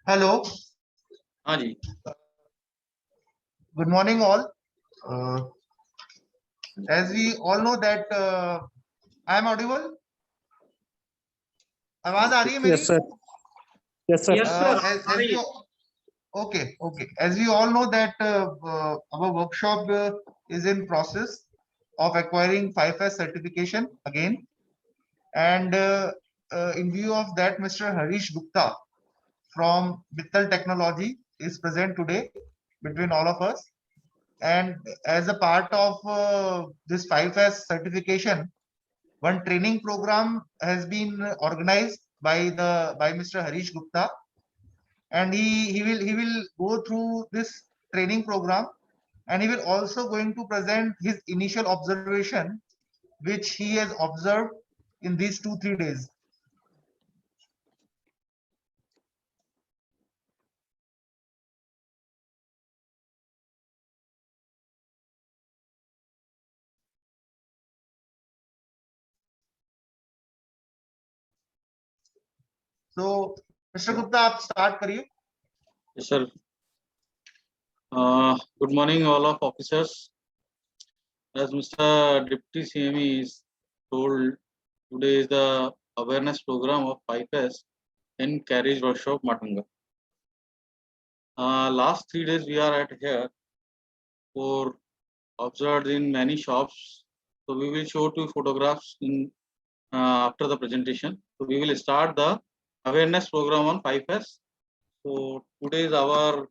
Hello, हाँ जी। good morning all. As we all know that I am audible. आवाज आ रही है मेरी? Yes, sir. Yes, sir. Yes, sir. As we okay. As we all know that our workshop is in process of acquiring 5S certification again, and in view of that, Mr. Harish Gupta from Bittal Technology is present today between all of us. And as a part of this 5S certification, one training program has been organized by Mr. Harish Gupta, and he will go through this training program, and he will also going to present his initial observation which he has observed in these 2-3 days. So Mr. Gupta, आप start करिए. Yes, sir. Good morning, all of officers. As Mr. Deputy CME is told, today is the awareness program of 5S in Carriage Workshop, Matunga. Last 3 days we are at here for observed in many shops. So we will show 2 photographs in after the presentation. So we will start the awareness program on 5S. So today is our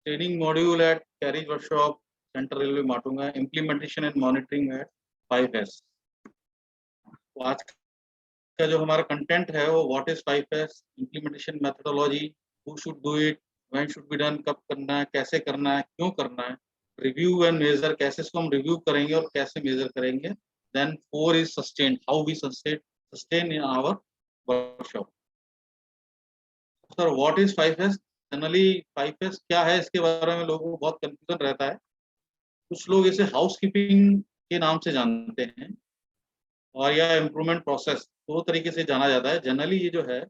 training module at Carriage Workshop, Central Railway Matunga, implementation and monitoring at 5S. तो आज का जो हमारा content है वो what is 5S, implementation methodology, who should do it, when should be done, कब करना है, कैसे करना है, क्यों करना है, रिव्यू एंड मेजर, कैसे इसको हम रिव्यू करेंगे और कैसे मेजर करेंगे. Then 4 is sustain, how we sustain in our workshop. Sir what is 5S? Generally 5S क्या है इसके बारे में लोगों को बहुत कंफ्यूजन रहता है. कुछ लोग इसे हाउसकीपिंग के नाम से जानते हैं और या इम्प्रूवमेंट प्रोसेस, 2 तरीके से जाना जाता है. जनरली ये जो है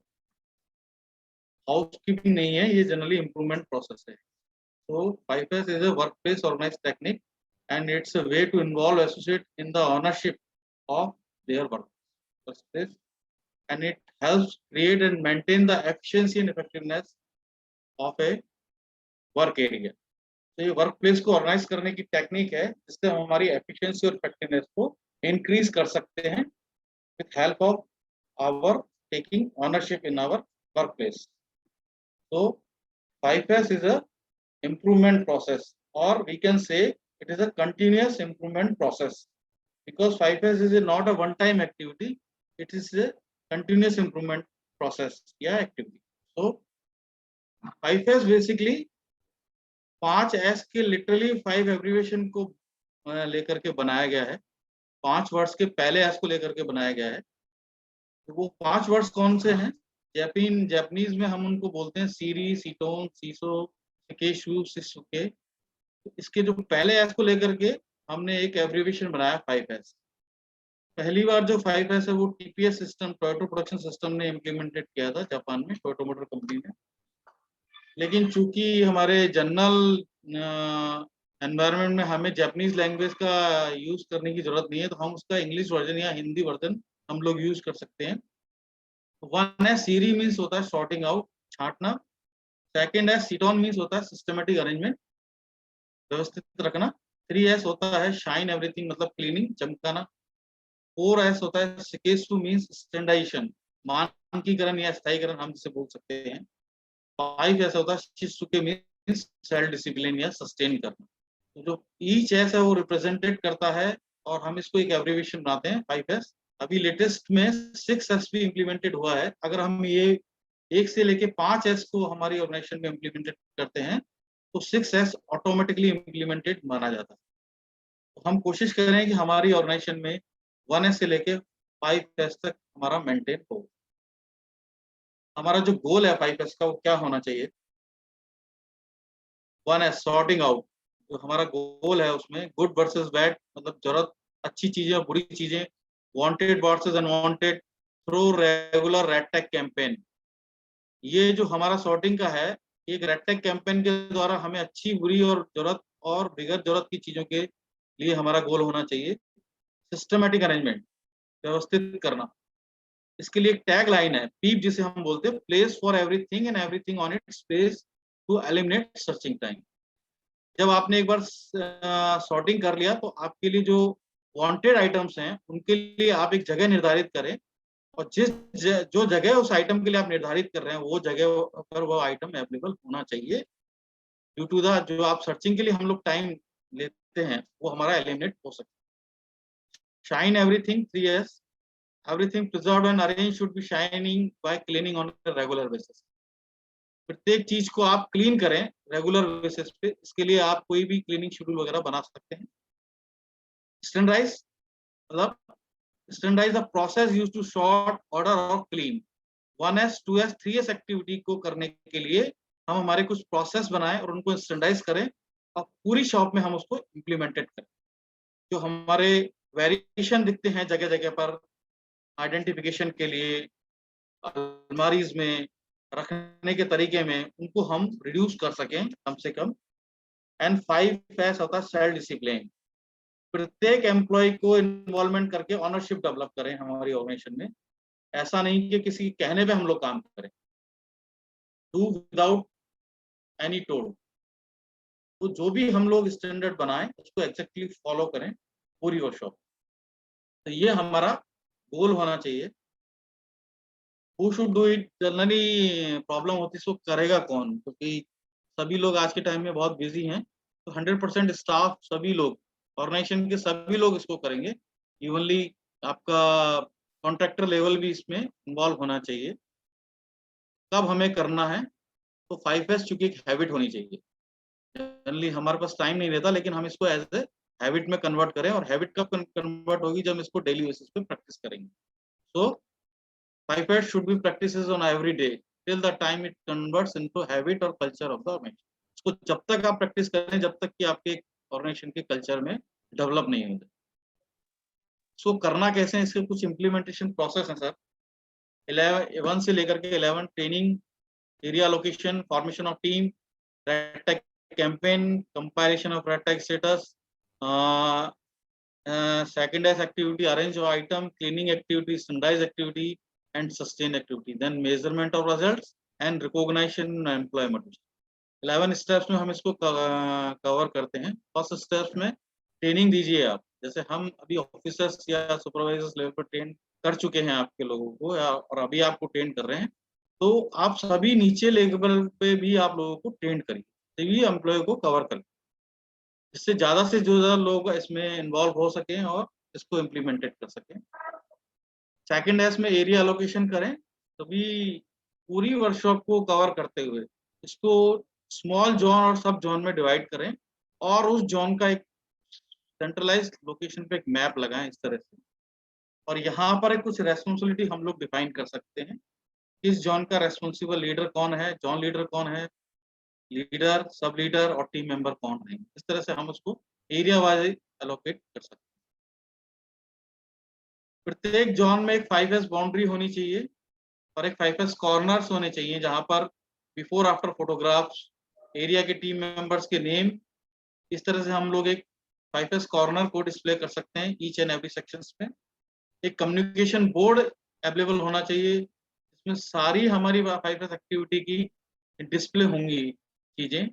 हाउसकीपिंग नहीं है, ये जनरली इम्प्रूवमेंट प्रोसेस है. So 5S is a workplace organized technique and it's a way to involve associate in the ownership of their workplace, and it helps create and maintain the efficiency and effectiveness of a work area. तो ये work place को organise करने की technique है जिससे हम हमारी efficiency और इफेक्टिवनेस को इंक्रीज कर सकते हैं with help of our taking ownership in our work place. So 5S is a improvement process, or we can say it is a continuous improvement process, because 5S is not a one time activity, it is a continuous improvement process या activity. So 5S basically 5S के literally 5 abbreviation को लेकर के बनाया गया है. 5 words के पहले S को लेकर के बनाया गया है. तो वो 5 वर्ड्स कौन से हैं? जापानीज में हम उनको बोलते हैं सीरी, सीटोन, सीसो, सिकेशु, सिसुके. इसके जो पहले एस को लेकर के हमने एक एब्रिविएशन बनाया 5S. पहली बार जो 5S है वो TPS system, Toyota production system ने इम्प्लीमेंटेड किया था जापान में, टोयोटा मोटर कंपनी ने. लेकिन चूंकि हमारे जनरल एनवायरनमेंट में हमें जापानीज लैंग्वेज का यूज करने की जरूरत नहीं है, तो हम उसका इंग्लिश वर्जन या हिंदी वर्जन हम लोग यूज कर सकते हैं. 1 है सीरी, मीन्स होता है सॉर्टिंग आउट, छांटना. सेकेंड है सीटोन, मीन्स होता है सिस्टमेटिक अरेंजमेंट, व्यवस्थित रखना. 3S होता है शाइन एवरीथिंग, मतलब क्लीनिंग, चमकाना. 4S होता है सिकेसु, मीन्स स्टैंडाइजेशन, मानकीकरण या स्थायीकरण हम जिसे बोल सकते हैं. 5S होता है शिसुके, मीन्स सेल्फ डिसिप्लिन या सस्टेन करना. तो जो ईच एस है वो रिप्रेजेंटेड करता है और हम इसको एक एब्रिविएशन बनाते हैं 5S. अभी लेटेस्ट में 6S भी इम्प्लीमेंटेड हुआ है. अगर हम ये 1 से लेके 5S को हमारी ऑर्गेनाइजेशन में इम्प्लीमेंटेड करते हैं तो 6S ऑटोमेटिकली इम्प्लीमेंटेड माना जाता है. तो हम कोशिश कर रहे हैं कि हमारी ऑर्गेनाइजेशन में 1S से लेके 5S तक हमारा मेंटेन हो. हमारा जो गोल है 5S का वो क्या होना चाहिए? 1S सॉर्टिंग आउट, जो हमारा गोल है उसमें गुड वर्सेस बैड, मतलब जरूरत अच्छी चीजें और बुरी चीजें, wanted versus unwanted, through regular red tag campaign. ये जो हमारा सॉर्टिंग का है, एक रेडटेक कैंपेन के द्वारा हमें अच्छी, बुरी और जरूरत और बिगर जरूरत की चीजों के लिए हमारा गोल होना चाहिए सिस्टमेटिक अरेंजमेंट, व्यवस्थित करना। इसके लिए एक टैग लाइन है, पीप जिसे हम बोलते हैं, place for everything and everything on its place to eliminate searching time. जब आपने एक बार सॉर्टिंग कर लिया तो आपके लिए जो वांटेड आइटम्स हैं उनके लिए आप एक जगह निर्धारित करें, और जो जगह उस आइटम के लिए आप निर्धारित कर रहे हैं वो जगह पर वो आइटम अवेलेबल होना चाहिए। ड्यू टू द जो आप सर्चिंग के लिए हम लोग टाइम लेते हैं वो हमारा एलिमिनेट हो सकता है। Shine everything 3S, everything preserved and arranged should be shining by cleaning on a regular basis। प्रत्येक चीज को आप क्लीन करें रेगुलर बेसिस पे, इसके लिए आप कोई भी क्लीनिंग शेड्यूल वगैरह बना सकते हैं। स्टैंडर्डाइज मतलब standardise the process used to sort, order और clean. 1S 2S 3S activity को करने के लिए हम हमारे कुछ प्रोसेस बनाएं और उनको स्टैंडर्डाइज करें और पूरी शॉप में हम उसको इम्प्लीमेंटेड करें। जो हमारे वेरिएशन दिखते हैं जगह जगह पर आइडेंटिफिकेशन के लिए, अलमारीज में रखने के तरीके में, उनको हम रिड्यूस कर सकें कम से कम। एंड 5S होता है सेल्फ डिसिप्लिन। प्रत्येक एम्प्लॉय को इन्वॉल्वमेंट करके ऑनरशिप डेवलप करें हमारी ऑर्गेनाइजेशन में। ऐसा नहीं कि किसी के कहने पे हम लोग काम करें, डू विदाउट एनी टोल। तो जो भी हम लोग स्टैंडर्ड बनाएं उसको एग्जैक्टली फॉलो करें पूरी वर्कशॉप। तो ये हमारा गोल होना चाहिए। Who should do it? Generally problem होती है इसको करेगा कौन, क्योंकि सभी लोग आज के टाइम में बहुत बिजी हैं। तो 100% स्टाफ, सभी लोग, ऑर्गेनाइजेशन के सभी लोग इसको करेंगे। इवनली आपका कॉन्ट्रैक्टर लेवल भी इसमें इन्वॉल्व होना चाहिए। कब हमें करना है, तो 5S चूंकि एक हैबिट होनी चाहिए। जनरली हमारे पास टाइम नहीं रहता, लेकिन हम इसको एज ए हैबिट में कन्वर्ट करें। और हैबिट कब कन्वर्ट होगी, जब इसको डेली बेसिस पे प्रैक्टिस करेंगे। सो 5S should be practices on every day till the time it converts into habit और culture of the organization। इसको जब तक आप प्रैक्टिस करें, जब तक कि आपके ऑर्गेनाइजेशन के कल्चर में डेवलप नहीं होता। इसको करना कैसे है, इसके कुछ इम्प्लीमेंटेशन प्रोसेस है सर। 1 से लेकर के 11, training, area location, formation of team, red tag campaign, compilation of red tag status, second S activity, arrange of item, cleaning activity, standardise activity and sustain activity, then measurement of results and recognition employment। 11 steps में हम इसको cover करते हैं। First steps में training दीजिए आप। जैसे हम अभी ऑफिसर्स या सुपरवाइजर्स लेवल पर ट्रेन कर चुके हैं आपके लोगों को, और अभी आपको ट्रेन कर रहे हैं, तो आप सभी नीचे लेवल पे भी आप लोगों को ट्रेन करिए, सभी एम्प्लॉय को कवर करें, जिससे ज्यादा से ज्यादा लोग इसमें इन्वॉल्व हो सकें और इसको इम्प्लीमेंटेड कर सकें। सेकंड एस में एरिया एलोकेशन करें, तभी पूरी वर्कशॉप को कवर करते हुए इसको स्मॉल जोन और सब जोन में डिवाइड करें, और उस जोन का एक सेंट्रलाइज्ड लोकेशन पे एक मैप लगाएं इस तरह से। और यहाँ पर कुछ रेस्पॉन्सिबिलिटी हम लोग डिफाइन कर सकते हैं। इस जोन का रेस्पॉन्सिबल लीडर कौन है, जोन लीडर कौन है, लीडर, सब लीडर और टीम मेंबर कौन है। इस तरह से हम उसको एरिया वाइज एलोकेट कर सकते हैं। प्रत्येक जोन में एक 5S बाउंड्री होनी चाहिए और एक 5S कॉर्नर्स होने चाहिए, जहां पर बिफोर आफ्टर फोटोग्राफ्स, एरिया के टीम मेंबर्स के नेम। इस तरह से हम लोग एक 5S कॉर्नर को डिस्प्ले कर सकते हैं ईच एंड एवरी सेक्शंस में। एक कम्युनिकेशन बोर्ड अवेलेबल होना चाहिए, इसमें सारी हमारी 5S एक्टिविटी की डिस्प्ले होंगी चीजें।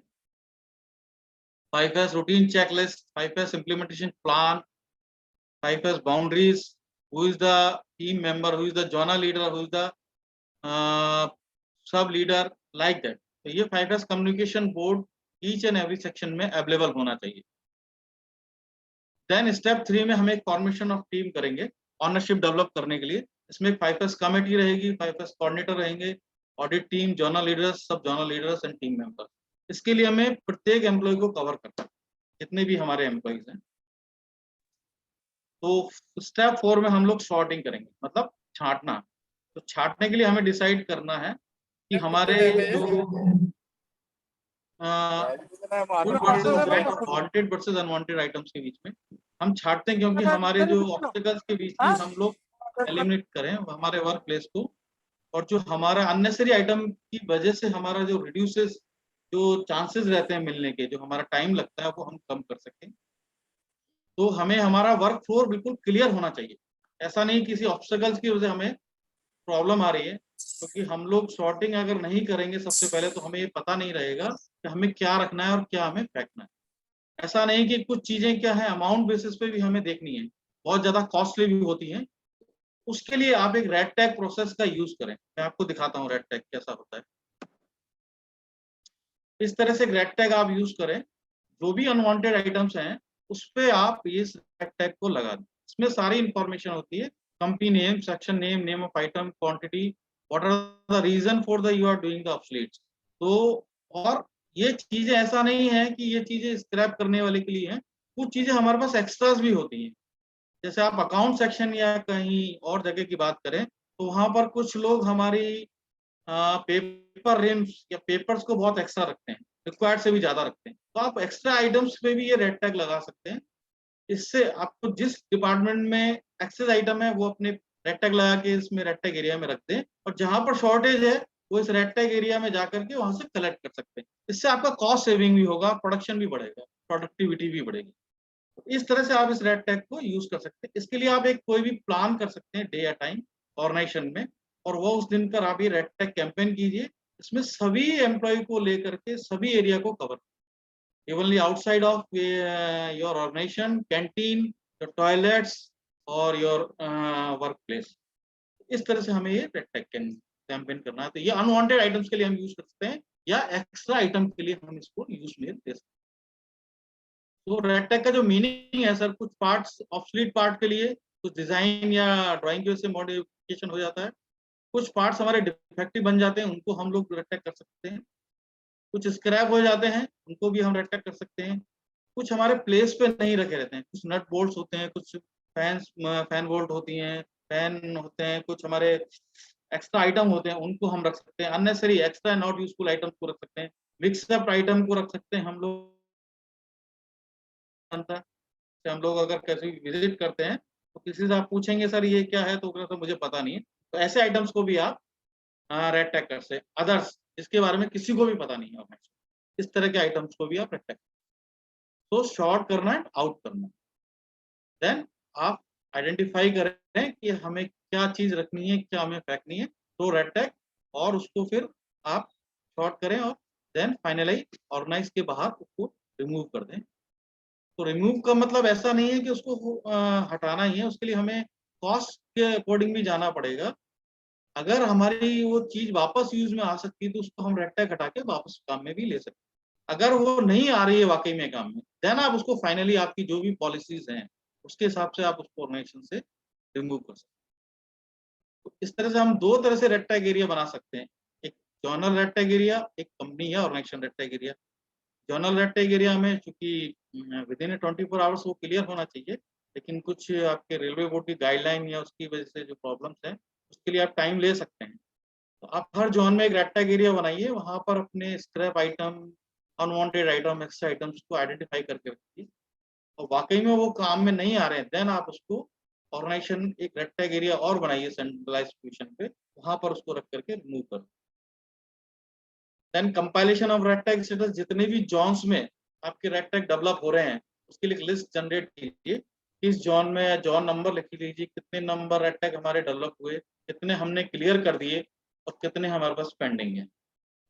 5S routine checklist, 5S implementation plan, 5S boundaries, who is the team member, who is the zonal leader, who is the sub leader, like that। तो ये 5S communication board each and every section में available होना चाहिए। Then step 3 में हम एक formation of team करेंगे ownership develop करने के लिए। इसमें 5S कमेटी रहेगी, 5S कोऑर्डिनेटर रहेंगे, ऑडिट टीम, जोनल लीडर्स, सब zonal leaders and team members. इसके लिए हमें प्रत्येक एम्प्लॉय को कवर करना है, जितने भी हमारे एम्प्लॉयज हैं। तो स्टेप 4 में हम लोग सॉर्टिंग करेंगे, मतलब छांटना। तो छांटने के लिए हमें डिसाइड करना है कि हमारे जो वांटेड वर्सेस अनवांटेड आइटम्स के बीच में हम छांटते हैं, क्योंकि हमारे जो ऑब्स्टिकल्स के बीच में हम लोग एलिमिनेट करें हमारे वर्क प्लेस को और जो हमारा अननेसेसरी आइटम की वजह से हमारा जो रिड्यूसेस जो चांसेस रहते हैं मिलने के, जो हमारा टाइम लगता है, वो हम कम कर सकें। तो हमें हमारा वर्क फ्लोर बिल्कुल क्लियर होना चाहिए। ऐसा नहीं किसी ऑब्स्टेकल्स की वजह से हमें प्रॉब्लम आ रही है, क्योंकि हम लोग शॉर्टिंग अगर नहीं करेंगे सबसे पहले, तो हमें ये पता नहीं रहेगा कि हमें क्या रखना है और क्या हमें फेंकना है। ऐसा नहीं कि कुछ चीजें क्या है अमाउंट बेसिस पे भी हमें देखनी है, बहुत ज्यादा कॉस्टली भी होती हैं। उसके लिए आप एक रेड टैग प्रोसेस का यूज करें। मैं आपको दिखाता हूँ रेड टैग कैसा होता है। इस तरह से रेड टैग आप यूज करें, जो भी अनवांटेड आइटम्स हैं उस पे आप इस रेड टैग को लगा दें। इसमें सारी इंफॉर्मेशन होती है, company name, section name, name of item, quantity, what are the reason for the you are doing the obsoletes. तो और ये चीजें ऐसा नहीं है कि ये चीजें स्क्रैप करने वाले के लिए हैं, कुछ चीजें हमारे पास एक्स्ट्रास भी होती हैं। जैसे आप अकाउंट सेक्शन या कहीं और जगह की बात करें, तो वहां पर कुछ लोग हमारी पेपर रिम्स या पेपर्स को बहुत एक्स्ट्रा रखते हैं, रिक्वायर्ड से भी ज्यादा रखते हैं। तो आप एक्स्ट्रा आइटम्स पे भी ये रेड टैग लगा सकते हैं। इससे आपको जिस डिपार्टमेंट में एक्सेस आइटम है वो अपने रेड टैग लगा के इसमें रेड टैग एरिया में रख दें, और जहां पर शॉर्टेज है वो इस रेड टैग एरिया में जाकर के वहां से कलेक्ट कर सकते हैं। इससे आपका कॉस्ट सेविंग भी होगा, प्रोडक्शन भी बढ़ेगा, प्रोडक्टिविटी भी बढ़ेगी। इस तरह से आप इस रेड टैग को यूज कर सकते हैं। इसके लिए आप एक कोई भी प्लान कर सकते हैं डे या टाइम ऑर्गेनाइजेशन में, और वो उस दिन पर आप ये रेड टैग कैंपेन कीजिए। इसमें सभी एम्प्लॉय को लेकर के सभी एरिया को cover, evenly outside of your organisation, canteen, your toilets और योर वर्क प्लेस। इस तरह से हमें ये रेड टैग कैंपेन करना है। तो ये अनवांटेड आइटम्स के लिए हम यूज कर सकते हैं, या एक्स्ट्रा आइटम के लिए हम इसको यूज में दे सकते हैं। तो रेड टैग का जो मीनिंग है सर, कुछ पार्ट्स ऑब्सोलीट पार्ट के लिए कुछ डिजाइन या ड्राइंग की वजह से मॉडिफिकेशन हो जाता है, कुछ पार्ट्स हमारे डिफेक्टिव बन जाते हैं, उनको हम लोग रेड टैग कर सकते हैं। कुछ स्क्रैप हो जाते हैं, उनको भी हम रेड टैग कर सकते हैं। कुछ हमारे प्लेस पे नहीं रखे रहते हैं, कुछ नट बोल्ट्स होते हैं, कुछ फैन बोल्ट होती हैं, फैन होते हैं, कुछ हमारे एक्स्ट्रा आइटम होते हैं, उनको हम रख सकते हैं। Unnecessary extra not useful item को रख सकते हैं, मिक्सअप आइटम को रख सकते हैं। हम लोग अगर कभी विजिट करते हैं तो किसी से आप पूछेंगे सर ये क्या है, तो तो मुझे पता नहीं है। तो ऐसे आइटम्स को भी आप रेड टैग कर सकते। अदर्स जिसके बारे में किसी को भी पता नहीं है, इस तरह के आइटम्स को भी आप रेड टैग। तो शॉर्ट करना है, आउट करना, देन आप आइडेंटिफाई करें कि हमें क्या चीज रखनी है, क्या हमें फेंकनी है, तो रेड टैग, और उसको फिर आप शॉर्ट करें, और देन फाइनली ऑर्गेनाइज के बाहर उसको रिमूव कर दें। तो रिमूव का मतलब ऐसा नहीं है कि उसको हटाना ही है, उसके लिए हमें कॉस्ट के अकॉर्डिंग भी जाना पड़ेगा। अगर हमारी वो चीज वापस यूज में आ सकती है तो उसको हम रेड टैग हटा के वापस काम में भी ले सकते हैं। अगर वो नहीं आ रही है वाकई में काम में, देन आप उसको फाइनली आपकी जो भी पॉलिसीज हैं उसके हिसाब से आप उसको ऑर्गेनाइजेशन से रिमूव कर सकते हैं। तो इस तरह से हम दो तरह से रेड टैग एरिया बना सकते हैं, एक जर्नल रेड टैग एरिया, एक कंपनी या organisation red tag area. General red tag area में चूंकि विद इन 24 आवर्स वो क्लियर होना चाहिए, लेकिन कुछ आपके रेलवे बोर्ड की गाइडलाइन या उसकी वजह से जो प्रॉब्लम्स हैं उसके लिए आप टाइम ले सकते हैं। तो आप हर जोन में एक रेड टैग एरिया बनाइए, वहां पर अपने scrap item, unwanted item, extra items को आइडेंटिफाई करके रखिए, और वाकई में वो काम में नहीं आ रहे हैं, देन आप उसको ऑर्गेनाइजेशन एक रेड टैग एरिया और बनाइए सेंट्रलाइज पोजीशन पे, वहां पर उसको रख करके रिमूव कर। Then compilation of red tag status, जितने भी जोन्स में आपके रेड टैग डेवलप हो रहे हैं उसके लिए लिस्ट जनरेट कीजिए। किस जोन में जॉन नंबर लिख लीजिए, कितने नंबर रेड टैग हमारे डेवलप हुए, कितने हमने क्लियर कर दिए और कितने हमारे पास पेंडिंग है,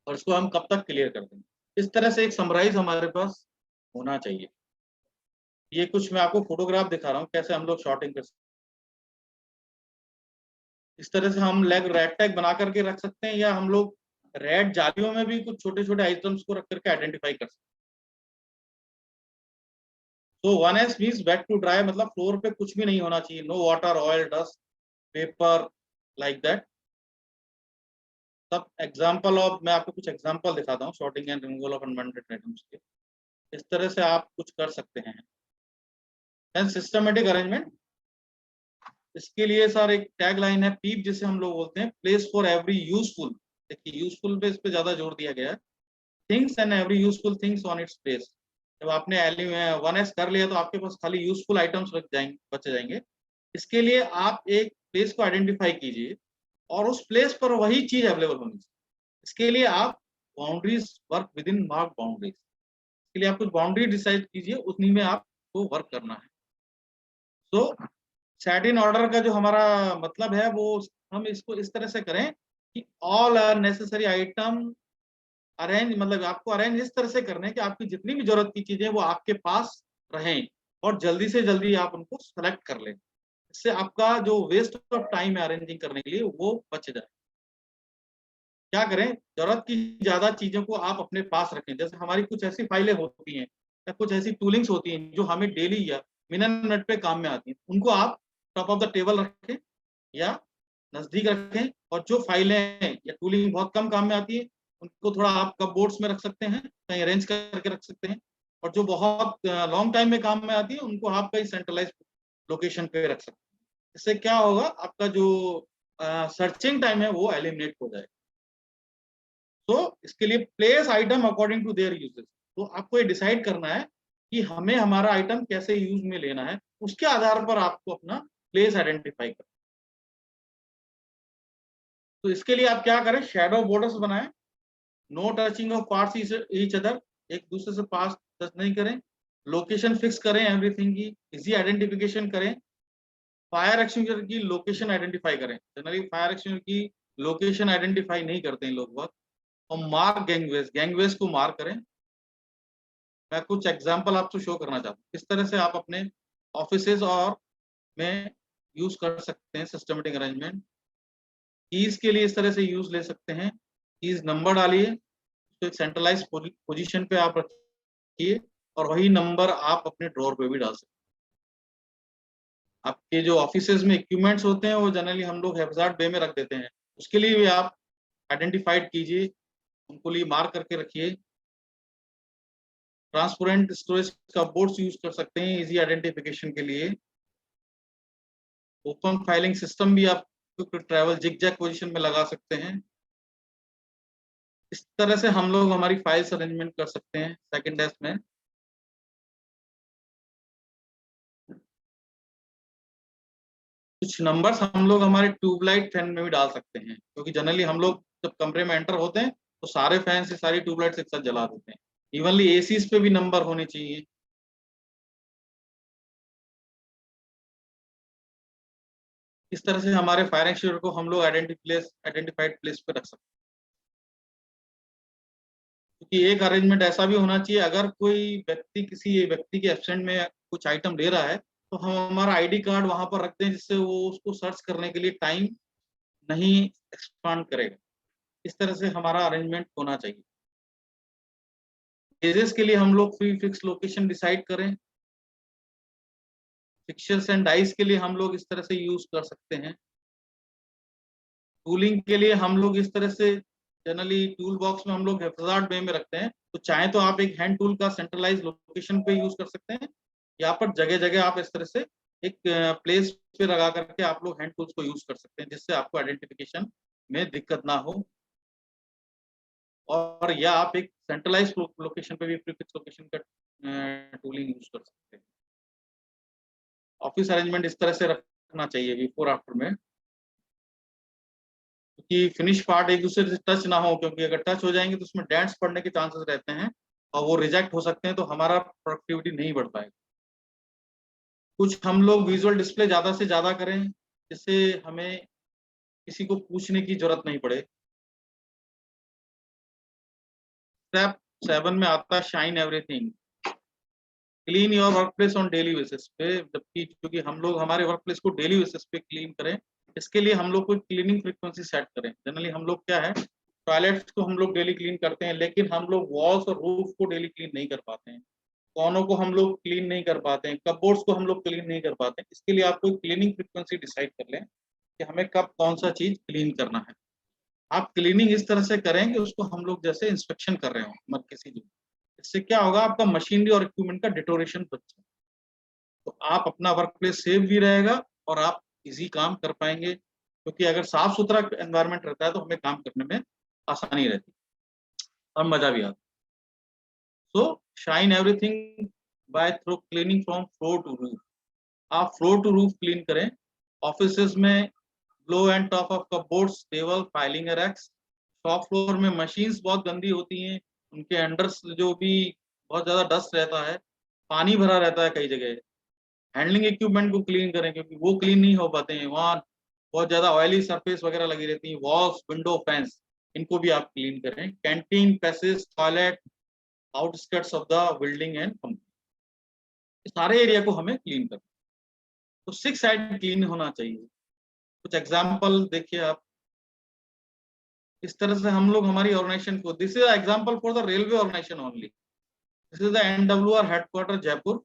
और इसको हम कब तक क्लियर कर देंगे। इस तरह से एक समराइज हमारे पास होना चाहिए। ये कुछ मैं आपको फोटोग्राफ दिखा रहा हूँ कैसे हम लोग शॉर्टिंग कर सकते हैं। इस तरह से हम लेग रेड टैग बना करके रख सकते हैं, या हम लोग रेड जालियों में भी कुछ छोटे छोटे आइटम्स को रख करके आइडेंटिफाई कर सकते हैं। तो 1S means wet to dry, मतलब फ्लोर पे कुछ भी नहीं होना चाहिए, no water, oil, dust, paper, like that. सब एग्जांपल ऑफ, मैं आपको कुछ एग्जांपल दिखाता हूँ sorting and removal of unwanted items के। इस तरह से आप कुछ कर सकते हैं। देन सिस्टमेटिक अरेंजमेंट, इसके लिए सर एक टैग लाइन है पीप, जिसे हम लोग बोलते हैं प्लेस फॉर एवरी यूजफुल। देखिए यूजफुल पे इस पे ज्यादा जोर दिया गया है, things and every useful things on its place. जब आपने 1S कर लिया तो आपके पास खाली यूजफुल आइटम्स बच जाएंगे। इसके लिए आप एक प्लेस को आइडेंटिफाई कीजिए और उस प्लेस पर वही चीज अवेलेबल होनी चाहिए। इसके लिए आप boundaries work with in mark boundaries, इसके लिए आप कुछ बाउंड्री डिसाइड कीजिए, उतनी में आपको वर्क करना है। तो सेट इन ऑर्डर का जो हमारा मतलब है वो हम इसको इस तरह से करें कि all are necessary item arrange, मतलब आपको अरेंज इस तरह से करने हैं कि आपकी जितनी भी जरूरत की चीजें वो आपके पास रहें और जल्दी से जल्दी आप उनको सेलेक्ट कर लें। इससे आपका जो वेस्ट ऑफ टाइम है अरेंजिंग करने के लिए वो बच जाए। क्या करें, जरूरत की ज्यादा चीजों को आप अपने पास रखें। जैसे हमारी कुछ ऐसी फाइलें होती हैं या कुछ ऐसी टूलिंग्स होती हैं जो हमें डेली या मिनट पे काम में आती हैं, उनको आप टॉप ऑफ द टेबल रखें या नजदीक रखें। और जो फाइलें या टूलिंग बहुत कम काम में आती है उनको थोड़ा आप कपबोर्ड्स में रख सकते हैं, कहीं अरेंज करके रख सकते हैं। और जो बहुत लॉन्ग टाइम में काम में आती है उनको आप कहीं सेंट्रलाइज लोकेशन पे रख सकते हैं। इससे क्या होगा, आपका जो सर्चिंग टाइम है वो एलिमिनेट हो जाएगा। तो इसके लिए place item according to their uses, तो आपको ये डिसाइड करना है कि हमें हमारा आइटम कैसे यूज में लेना है, उसके आधार पर आपको अपना प्लेस आइडेंटिफाई करना। तो इसके लिए आप क्या करें, शैडो बॉर्डर्स बनाएं, no touching of parts each other, एक दूसरे से पास टच नहीं करें, लोकेशन फिक्स करें एवरीथिंग की, इजी आइडेंटिफिकेशन करें, फायर एक्सटिंग्विशर की लोकेशन आइडेंटिफाई करें। जनरली फायर एक्सटिंग्विशर की लोकेशन आइडेंटिफाई नहीं करते हैं लोग बहुत। और मार्क गैंगवेज, गैंगवेज को मार्क करें। मैं कुछ एग्जांपल आपको शो करना चाहता हूँ किस तरह से आप अपने ऑफिसेज और में यूज कर सकते हैं सिस्टमेटिक अरेंजमेंट। कीज के लिए इस तरह से यूज ले सकते हैं, कीज नंबर डालिए, तो एक सेंट्रलाइज पोजीशन पे आप रखिए और वही नंबर आप अपने ड्रॉर पे भी डाल सकते हैं। आपके जो ऑफिसेज में इक्विपमेंट्स होते हैं वो जनरली हम लोग हैजार्ड बे में रख देते हैं, उसके लिए भी आप आइडेंटिफाइड कीजिए, उनको लिए मार्क करके रखिए। ट्रांसपेरेंट स्टोरेज कपबोर्ड्स यूज कर सकते हैं इजी आइडेंटिफिकेशन के लिए। ओपन फाइलिंग सिस्टम भी आप ट्रैवल जिग-जैग पोजीशन में लगा सकते हैं। इस तरह से हम लोग हमारी फाइल्स अरेंजमेंट कर सकते हैं सेकंड डेस्क में। कुछ नंबर्स हम लोग हमारे ट्यूबलाइट फैन में भी डाल सकते हैं, क्योंकि जनरली हम लोग जब कमरे में एंटर होते हैं तो सारे फैन से सारी ट्यूबलाइट्स एक साथ जला देते हैं। इवनली एसीज पे भी नंबर होने चाहिए। इस तरह से हमारे फायर एक्सटिंग्विशर को हम लोग आइडेंटिफाइड प्लेस पे रख सकते हैं। क्योंकि एक अरेंजमेंट ऐसा भी होना चाहिए, अगर कोई व्यक्ति किसी व्यक्ति के एब्सेंट में कुछ आइटम ले रहा है तो हम हमारा आईडी कार्ड वहां पर रख दें, जिससे वो उसको सर्च करने के लिए टाइम नहीं एक्सपांड करेगा। इस तरह से हमारा अरेंजमेंट होना चाहिए। केजेस के लिए हम लोग फ्री फिक्स लोकेशन डिसाइड करें। फिक्चर्स एंड डाइस के लिए हम लोग इस तरह से यूज कर सकते हैं। टूलिंग के लिए हम लोग इस तरह से जनरली टूल बॉक्स में हम लोग हैजार्ड बे में रखते हैं, तो चाहे तो आप एक हैंड टूल का सेंट्रलाइज लोकेशन पे यूज कर सकते हैं, या पर जगह जगह आप इस तरह से एक प्लेस पे लगा करके आप लोग हैंड टूल्स को यूज कर सकते हैं, जिससे आपको आइडेंटिफिकेशन में दिक्कत ना हो। और या आप एक सेंट्रलाइज लोकेशन पे भी प्रीफिक्स लोकेशन का टूलिंग यूज कर सकते हैं। ऑफिस अरेंजमेंट इस तरह से रखना चाहिए बिफोर आफ्टर में, क्योंकि फिनिश पार्ट एक दूसरे से टच ना हो, क्योंकि अगर टच हो जाएंगे तो उसमें डेंट्स पड़ने के चांसेस रहते हैं और वो रिजेक्ट हो सकते हैं, तो हमारा प्रोडक्टिविटी नहीं बढ़ पाएगा। कुछ हम लोग विजुअल डिस्प्ले ज्यादा से ज्यादा करें, जिससे हमें किसी को पूछने की जरूरत नहीं पड़े। स्टेप 7 में आता है shine everything, clean your work place on daily basis पे। जबकि क्योंकि हम लोग हमारे वर्क प्लेस को डेली बेसिस पे क्लीन करें, इसके लिए हम लोग कोई क्लीनिंग फ्रीक्वेंसी सेट करें। जनरली हम लोग क्या है, टॉयलेट्स को हम लोग डेली क्लीन करते हैं, लेकिन हम लोग वॉल्स और रूफ को डेली क्लीन नहीं कर पाते हैं, कोनों को हम लोग क्लीन नहीं कर पाते हैं, कपबोर्ड्स को हम लोग क्लीन नहीं कर पाते हैं। इसके लिए आप कोई क्लीनिंग फ्रीक्वेंसी डिसाइड कर लें कि हमें कब कौन सा चीज क्लीन करना है। आप क्लीनिंग इस तरह से करें कि उसको हम लोग जैसे इंस्पेक्शन कर रहे हो मत किसी दिन। इससे क्या होगा, आपका मशीनरी और इक्विपमेंट का डिटोरेशन बच जाए, तो आप अपना वर्क प्लेस सेफ भी रहेगा और आप इजी काम कर पाएंगे। क्योंकि अगर साफ सुथरा एनवायरनमेंट रहता है तो हमें काम करने में आसानी रहती है और मजा भी आता है। So shine everything by through cleaning from floor to roof. आप फ्लोर टू रूफ क्लीन करें। ऑफिसेज में low and top of cupboards, table, filing racks. Shop floor में मशीन्स बहुत गंदी होती हैं, उनके अंडर जो भी बहुत ज्यादा डस्ट रहता है, पानी भरा रहता है कई जगह। हैंडलिंग इक्विपमेंट को क्लीन करें, क्योंकि वो क्लीन नहीं हो पाते हैं, वहाँ बहुत ज्यादा ऑयली सरफेस वगैरह लगी रहती है। वॉल्स, विंडो, फैंस, इनको भी आप क्लीन करें। Canteen, passage, toilet, outskirts of the building and company, सारे एरिया को हमें क्लीन करना। तो 6 साइड क्लीन होना चाहिए। कुछ एग्जाम्पल देखिए आप, इस तरह से हम लोग हमारी ऑर्गेनाइजेशन को, this is example for the railway organisation only. This is the NWR headquarter Jaipur.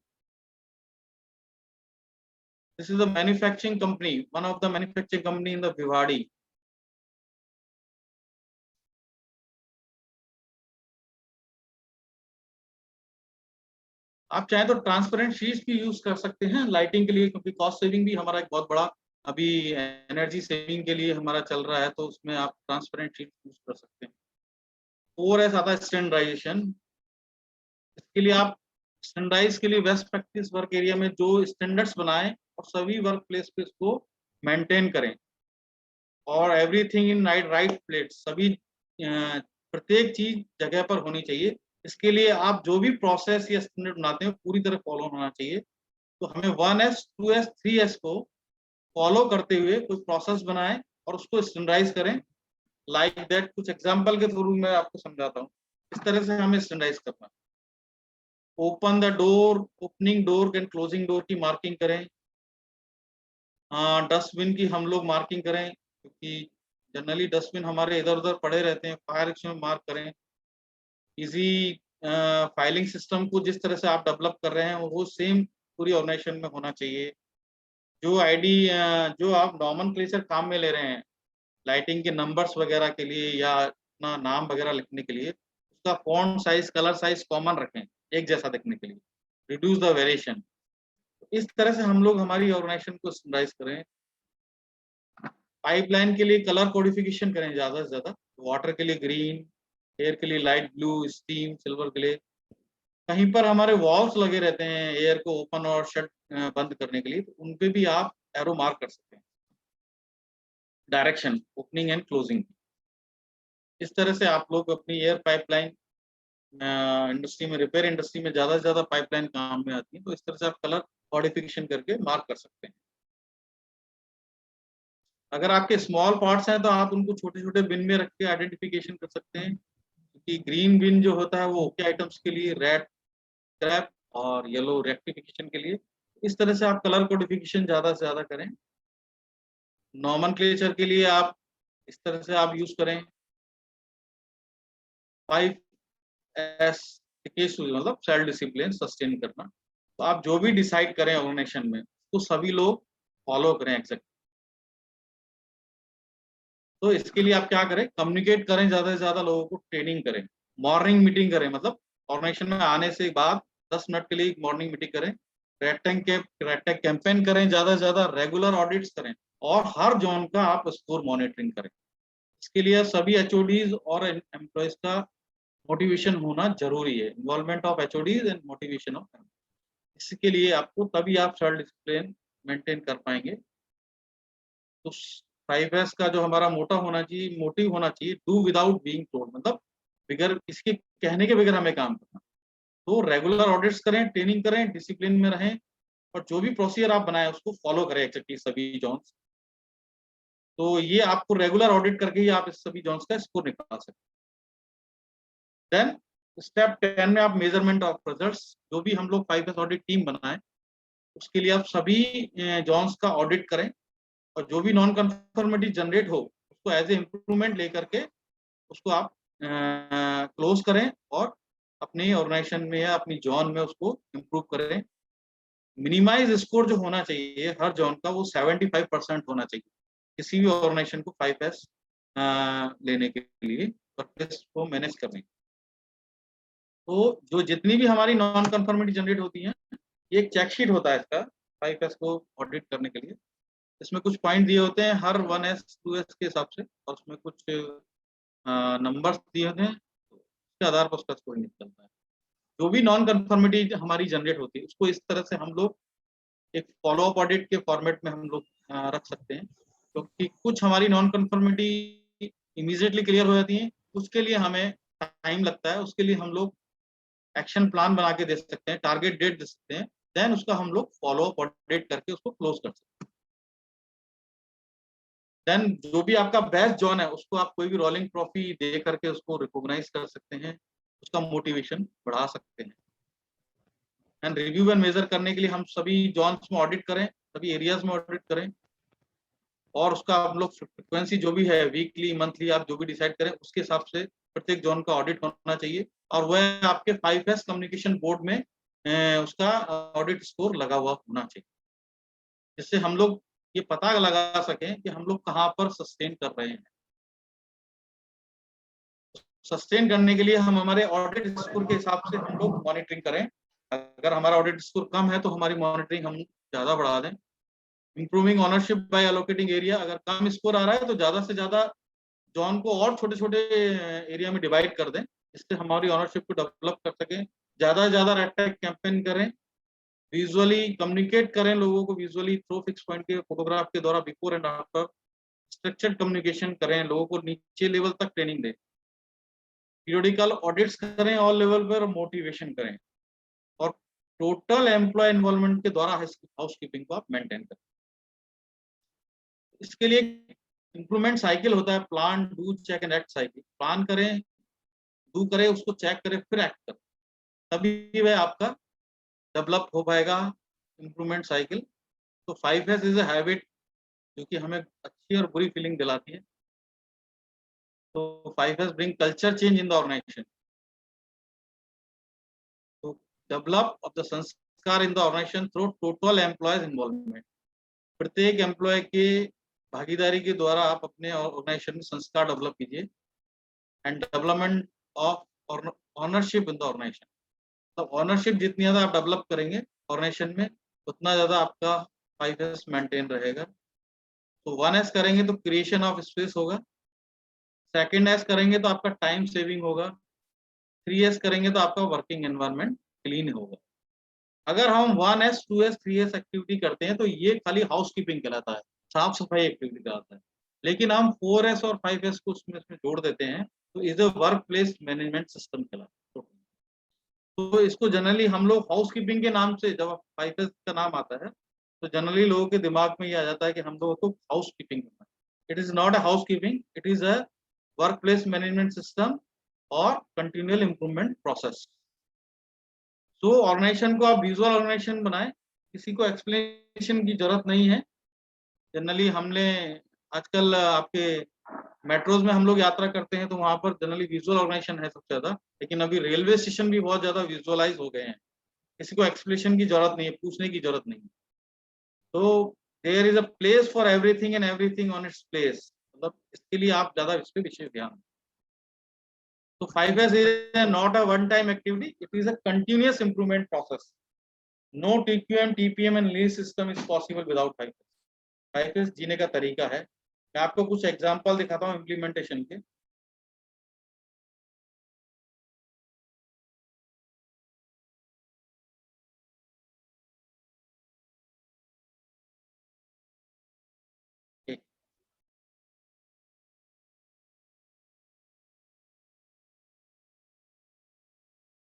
This is the manufacturing company, one of the manufacturing company in the Bhiwadi. आप चाहें तो ट्रांसपेरेंट शीट्स भी यूज कर सकते हैं लाइटिंग के लिए, क्योंकि कॉस्ट सेविंग भी हमारा एक बहुत बड़ा अभी एनर्जी सेविंग के लिए हमारा चल रहा है, तो उसमें आप ट्रांसपेरेंट शीट यूज कर सकते हैं। और ऐसा आता है स्टैंडर्डाइजेशन। इसके लिए आप स्टैंडर्डाइज के लिए बेस्ट प्रैक्टिस वर्क एरिया में जो स्टैंडर्ड्स बनाएं और सभी वर्क प्लेस पे इसको मेंटेन करें, और एवरीथिंग इन राइट प्लेट, सभी प्रत्येक चीज जगह पर होनी चाहिए। इसके लिए आप जो भी प्रोसेस या स्टैंडर्ड बनाते हैं पूरी तरह फॉलो होना चाहिए। तो हमें 1S, 2S, 3S को फॉलो करते हुए कोई प्रोसेस बनाएं और उसको स्टैंडर्डाइज करें। लाइक दैट, कुछ एग्जांपल के थ्रू मैं आपको समझाता हूँ इस तरह से हमें स्टैंडर्डाइज करना। Open the door, opening door and closing door की मार्किंग करें। डस्टबिन की हम लोग मार्किंग करें, क्योंकि जनरली डस्टबिन हमारे इधर उधर पड़े रहते हैं, फायर एक्शन में मार्क करें। इजी फाइलिंग सिस्टम को जिस तरह से आप डेवलप कर रहे हैं वो सेम पूरी ऑर्गेनाइजेशन में होना चाहिए। जो आईडी जो आप नॉमेनक्लेचर काम में ले रहे हैं, लाइटिंग के नंबर्स वगैरह के लिए या अपना नाम वगैरह लिखने के लिए, उसका font size, colour size common रखें, एक जैसा दिखने के लिए, रिड्यूस द वेरिएशन। इस तरह से हम लोग हमारी ऑर्गेनाइजेशन को स्टैंडर्डाइज करें। पाइपलाइन के लिए कलर कोडिफिकेशन करें ज्यादा से ज्यादा। वाटर के लिए ग्रीन, एयर के लिए लाइट ब्लू, स्टीम सिल्वर के लिए। कहीं पर हमारे वॉल्स लगे रहते हैं एयर को ओपन और शट बंद करने के लिए, तो उन पे भी आप एरो मार्क कर सकते हैं, डायरेक्शन ओपनिंग एंड क्लोजिंग। इस तरह से आप लोग अपनी एयर पाइपलाइन इंडस्ट्री में, रिपेयर इंडस्ट्री में ज्यादा से ज्यादा पाइपलाइन काम में आती है, तो इस तरह से आप कलर कोडिफिकेशन करके मार्क कर सकते हैं। अगर आपके स्मॉल पार्ट्स हैं तो आप उनको छोटे छोटे बिन में रख के आइडेंटिफिकेशन कर सकते हैं, क्योंकि ग्रीन बिन जो होता है वो ओके आइटम्स के लिए, रेड स्क्रैप और येलो रेक्टिफिकेशन के लिए। इस तरह से आप कलर कोडिफिकेशन ज्यादा से ज्यादा करें। नॉमेनक्लेचर के लिए आप इस तरह से आप यूज करें 5S, मतलब सेल्फ डिसिप्लिन सस्टेन करना। तो आप जो भी डिसाइड करें ऑर्गेनाइजेशन में तो सभी लोग फॉलो करें एग्जैक्ट। तो इसके लिए आप क्या करें, कम्युनिकेट करें, ज्यादा से ज्यादा लोगों को ट्रेनिंग करें, मॉर्निंग मीटिंग करें, मतलब ऑर्गेनाइजेशन में आने से बाद 10 मिनट के लिए मॉर्निंग मीटिंग करें। रेड टैग कैंपेन करें, ज्यादा से ज्यादा रेगुलर ऑडिट्स करें, और हर जोन का आप स्कोर मॉनिटरिंग करें। इसके लिए सभी HODs और एम्प्लॉयज का मोटिवेशन होना जरूरी है, involvement of HODs and motivation of. इसके लिए आपको, तभी आप सेल्फ डिसिप्लिन मेंटेन कर पाएंगे। तो 5S का जो हमारा मोटिव होना चाहिए, डू विदाउट बीइंग टोल्ड, मतलब बिगर इसके कहने के बगैर हमें काम करना। तो रेगुलर ऑडिट्स करें, ट्रेनिंग करें, डिसिप्लिन में रहें, और जो भी प्रोसीजर आप बनाए उसको फॉलो करें एक्चुअली सभी जॉन्स। तो ये आपको रेगुलर ऑडिट करके ही आप इस सभी जॉन्स का स्कोर निकाल सकते हैं। देन स्टेप 10 में आप मेजरमेंट ऑफ रिजल्ट्स, जो भी हम लोग 5S ऑडिट टीम बनाए उसके लिए आप सभी जॉन्स का ऑडिट करें, और जो भी नॉन कंफर्मिटी जनरेट हो उसको एज ए इम्प्रूवमेंट लेकर के उसको आप क्लोज करें, और अपनी ऑर्गेनाइजेशन में या अपनी जॉन में उसको इम्प्रूव करें। मिनिमाइज स्कोर जो होना चाहिए हर जॉन का, वो 75% होना चाहिए किसी भी ऑर्गेनाइजेशन को 5S लेने के लिए, वर्कप्लेस को मैनेज करने। तो जो जितनी भी हमारी नॉन कंफर्मिटी जनरेट होती है, ये एक चेकशीट होता है इसका 5S को ऑडिट करने के लिए। इसमें कुछ पॉइंट दिए होते हैं हर 1S 2S के हिसाब से, और उसमें कुछ नंबर्स दिए होते हैं, उसके आधार पर उसका स्कोर निकलता है। जो भी नॉन कंफर्मिटी हमारी जनरेट होती है उसको इस तरह से हम लोग एक फॉलो अप ऑडिट के फॉर्मेट में हम लोग रख सकते हैं। क्योंकि कुछ हमारी नॉन कन्फर्मिटी इमीडिएटली क्लियर हो जाती है, उसके लिए हमें टाइम लगता है, उसके लिए हम लोग एक्शन प्लान बना के दे सकते हैं, टारगेट डेट दे सकते हैं, देन उसका हम लोग फॉलो अप ऑडिट करके उसको क्लोज कर सकते हैं। देन जो भी आपका बेस्ट जॉन है उसको आप कोई भी रोलिंग ट्रॉफी दे करके उसको रिकॉग्नाइज कर सकते हैं, उसका मोटिवेशन बढ़ा सकते हैं। एंड रिव्यू एंड मेजर करने के लिए हम सभी जॉन्स में ऑडिट करें, सभी एरियाज में ऑडिट करें, और उसका हम लोग फ्रिक्वेंसी जो भी है वीकली मंथली आप जो भी डिसाइड करें उसके हिसाब से प्रत्येक जोन का ऑडिट होना चाहिए, और वह आपके 5S कम्युनिकेशन बोर्ड में उसका ऑडिट स्कोर लगा हुआ होना चाहिए, जिससे हम लोग ये पता लगा सकें कि हम लोग कहाँ पर सस्टेन कर रहे हैं। सस्टेन करने के लिए हम हमारे ऑडिट स्कोर के हिसाब से हम लोग मॉनिटरिंग करें। अगर हमारा ऑडिट स्कोर कम है तो हमारी मॉनिटरिंग हम ज्यादा बढ़ा दें। Improving ownership by allocating area, अगर कम स्कोर आ रहा है तो ज्यादा से ज्यादा जॉन को और छोटे छोटे एरिया में डिवाइड कर दें, इससे हमारी ऑनरशिप को डेवलप कर सकें। ज्यादा से ज्यादा रेड टैग कैंपेन करें, विजुअली कम्युनिकेट करें लोगों को, विजुअली थ्रू फिक्स पॉइंट के फोटोग्राफ के द्वारा before and after structured communication करें, लोगों को नीचे लेवल तक ट्रेनिंग दें, पीरियोडिकल ऑडिट्स करें ऑल लेवल पर, मोटिवेशन करें, और टोटल एम्प्लॉय इन्वॉल्वमेंट के द्वारा हाउसकीपिंग को आप मेंटेन करें। इसके लिए इंप्रूवमेंट साइकिल होता है, plan, do, check and act cycle. Plan करें, डू करें, उसको चेक करें, फिर एक्ट करें, तभी वह आपका डेवलप हो पाएगा इंप्रूवमेंट साइकिल। तो 5S इज अ हैबिट जो कि हमें अच्छी और बुरी फीलिंग दिलाती है। तो 5S bring culture change in the organisation. तो डेवलप ऑफ द संस्कार in the organisation through total employees involvement. प्रत्येक एम्प्लॉय के भागीदारी के द्वारा आप अपने ऑर्गेनाइजेशन में संस्कार डेवलप कीजिए। And development of ownership in the organisation. तो ऑनरशिप जितनी ज्यादा आप डेवलप करेंगे ऑर्गेनाइजेशन में, उतना ज्यादा आपका 5S मेंटेन रहेगा। तो 1S करेंगे तो क्रिएशन ऑफ स्पेस होगा, 2S करेंगे तो आपका टाइम सेविंग होगा, 3S करेंगे तो आपका वर्किंग एनवायरनमेंट क्लीन होगा। अगर हम 1S 2S 3S एक्टिविटी करते हैं तो ये खाली हाउसकीपिंग कहलाता है, साफ सफाई एक्टिविटी कहलाता है। लेकिन हम 4S और 5S को उसमें जोड़ देते हैं तो is a work place management system कहलाता है। तो इसको जनरली हम लोग हाउसकीपिंग के नाम से, जब 5S का नाम आता है तो जनरली लोगों के दिमाग में ये आ जाता है कि हम लोगों को हाउसकीपिंग करना है। It is not a housekeeping, it is a work place management system और कंटिन्यूअल इंप्रूवमेंट प्रोसेस। तो ऑर्गेनाइजेशन को आप विजुअल ऑर्गेनाइजेशन बनाएं, किसी को एक्सप्लेनेशन की जरूरत नहीं है। जनरली हमने आजकल आपके मेट्रोज में हम लोग यात्रा करते हैं तो वहां पर जनरली विजुअल ऑर्गेनाइजेशन है सबसे ज्यादा, लेकिन अभी रेलवे स्टेशन भी बहुत ज्यादा विजुअलाइज हो गए हैं, किसी को एक्सप्लेनेशन की जरूरत नहीं है, पूछने की जरूरत नहीं है। तो there is a place for everything and everything on its place, मतलब इसके लिए आप ज्यादा इस पे विशेष ध्यान। तो 5S is not a one time activity, it is a continuous improvement process. No TQM, TPM and release system is possible without 5S. 5S जीने का तरीका है। मैं आपको कुछ एग्जांपल दिखाता हूँ इम्प्लीमेंटेशन के।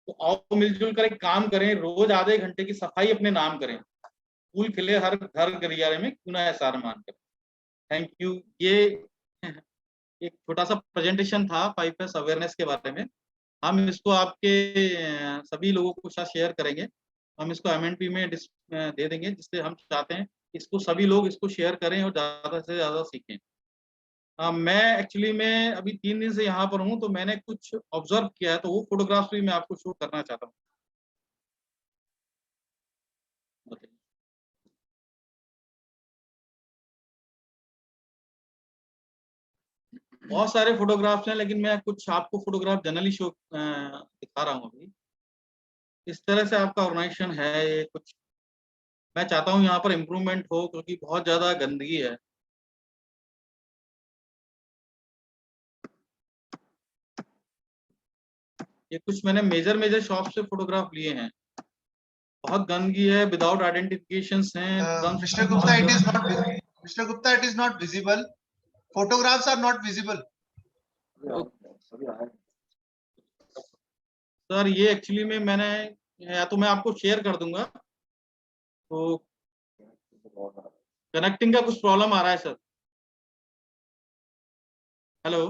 तो आओ मिलजुल कर एक काम करें, रोज आधे घंटे की सफाई अपने नाम करें, फूल खिले हर घर गलियारे में, क्यों ना ऐसा अरमान करें। Thank you. ये एक छोटा सा प्रेजेंटेशन था 5S अवेयरनेस के बारे में। हम इसको आपके सभी लोगों के साथ शेयर करेंगे। हम इसको MNP में दे देंगे, जिससे हम चाहते हैं इसको सभी लोग इसको शेयर करें और ज्यादा से ज्यादा सीखें। मैं एक्चुअली मैं अभी 3 दिन से यहाँ पर हूँ, तो मैंने कुछ ऑब्जर्व किया है, तो वो फोटोग्राफ्स भी मैं आपको शो करना चाहता हूँ। बहुत सारे फोटोग्राफ्स हैं, लेकिन मैं कुछ आपको फोटोग्राफ जनरली शो दिखा रहा हूँ अभी। इस तरह से आपका ऑर्गेनाइजेशन है। ये कुछ मैं चाहता हूँ यहाँ पर इम्प्रूवमेंट हो, क्योंकि बहुत ज्यादा गंदगी है। ये कुछ मैंने मेजर शॉप से फोटोग्राफ लिए हैं। बहुत गंदगी है, विदाउट आइडेंटिफिकेशंस हैं। Mr. Gupta, Mr. Gupta, it is not visible. Photographs are not visible. Sir ये एक्चुअली में मैंने, या तो मैं आपको शेयर कर दूंगा, तो कनेक्टिंग का कुछ प्रॉब्लम आ रहा है सर। हेलो,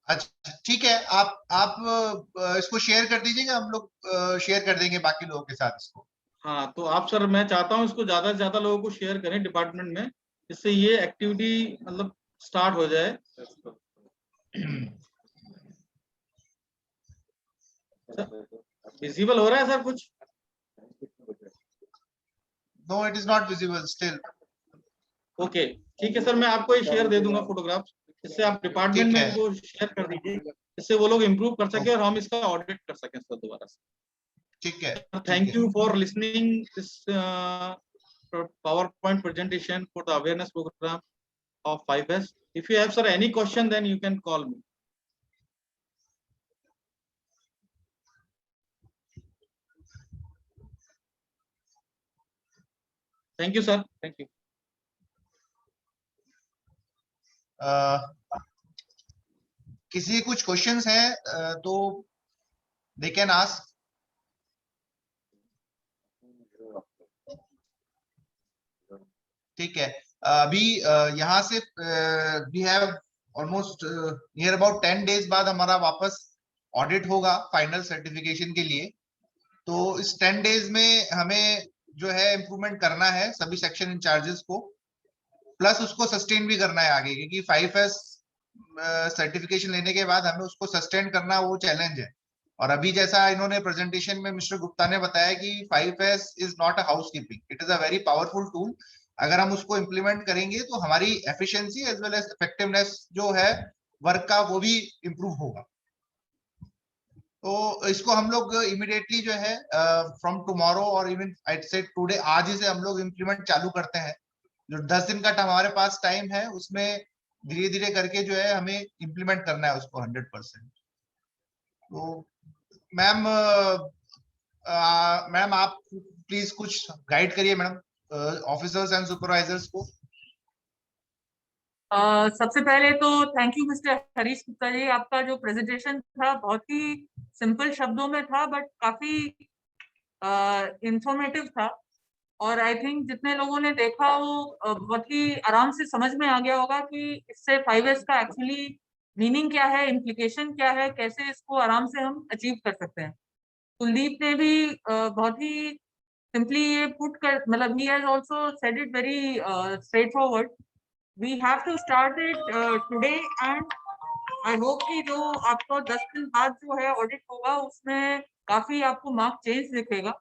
अच्छा ठीक है, आप इसको शेयर कर दीजिएगा, हम लोग शेयर कर देंगे बाकी लोगों के साथ इसको। हाँ तो आप सर, मैं चाहता हूँ इसको ज्यादा से ज्यादा लोगों को शेयर करें डिपार्टमेंट में, जिससे ये एक्टिविटी मतलब स्टार्ट हो जाए। विजिबल हो रहा है सर कुछ? No, it is not visible still. Okay ठीक है सर, मैं आपको ये शेयर दे दूंगा फोटोग्राफ, इससे आप डिपार्टमेंट ठीक में है। इनको शेयर कर दीजिए, जिससे वो लोग इम्प्रूव कर सके और हम इसका ऑडिट कर सकें सर दोबारा से। ठीक है। Thank you for listening this PowerPoint presentation for the awareness program of 5S. If you have sir any question, then you can call me. Thank you sir. Thank you. किसी कुछ questions हैं तो they can ask. ठीक है, अभी यहाँ से we have almost near about 10 days बाद हमारा वापस ऑडिट होगा फाइनल सर्टिफिकेशन के लिए। तो इस 10 डेज में हमें जो है इम्प्रूवमेंट करना है सभी सेक्शन इंचार्जेस को, प्लस उसको सस्टेन भी करना है आगे, क्योंकि 5S सर्टिफिकेशन लेने के बाद हमें उसको सस्टेन करना वो चैलेंज है। और अभी जैसा इन्होंने प्रेजेंटेशन में मिस्टर गुप्ता ने बताया कि 5S is not a housekeeping, it is a very powerful tool. अगर हम उसको इम्प्लीमेंट करेंगे तो हमारी efficiency as well as effectiveness जो है वर्क का वो भी इम्प्रूव होगा। तो इसको हम लोग इमिडिएटली जो है फ्रॉम टुमारो और इवन आई से टुडे, आज ही से हम लोग इम्प्लीमेंट चालू करते हैं। जो 10 दिन का हमारे पास टाइम है उसमें धीरे धीरे करके जो है हमें इम्प्लीमेंट करना है उसको 100%। तो मैम मैम आप प्लीज कुछ गाइड करिए मैडम ऑफिसर्स एंड सुपरवाइजर्स को। सबसे पहले तो thank you mister Harish Gupta ji, आपका जो प्रेजेंटेशन था बहुत ही सिंपल शब्दों में था बट काफी इंफॉर्मेटिव था। और आई थिंक जितने लोगों ने देखा वो बहुत ही आराम से समझ में आ गया होगा कि इससे 5S का एक्चुअली मीनिंग क्या है, इम्प्लीकेशन क्या है, कैसे इसको आराम से हम अचीव कर सकते हैं। कुलदीप ने भी बहुत ही सिंपली ये पुट कर, मतलब he has also said it very straightforward. We have to start it today and I hope कि जो आपको 10 दिन बाद जो है ऑडिट होगा उसमें काफी आपको मार्क चेंज दिखेगा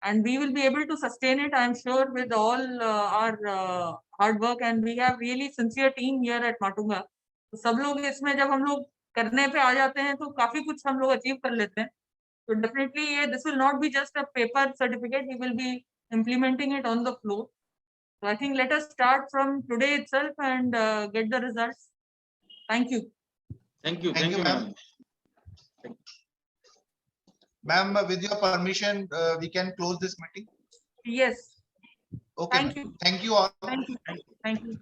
and we will be able to sustain it, I'm sure, with all our hard work, and we have really sincere team here at Matunga. तो सब लोग इसमें जब हम लोग करने पे आ जाते हैं तो काफी कुछ हम लोग अचीव कर लेते हैं। तो डेफिनेटली ये this will not be just a paper certificate, we will be implementing it on the floor. So I think let us start from today itself and get the results. Thank you. Thank you. Thank you, ma'am. Ma'am, with your permission, we can close this meeting. Yes. Okay. Thank you. Thank you all. Thank you. Thank you.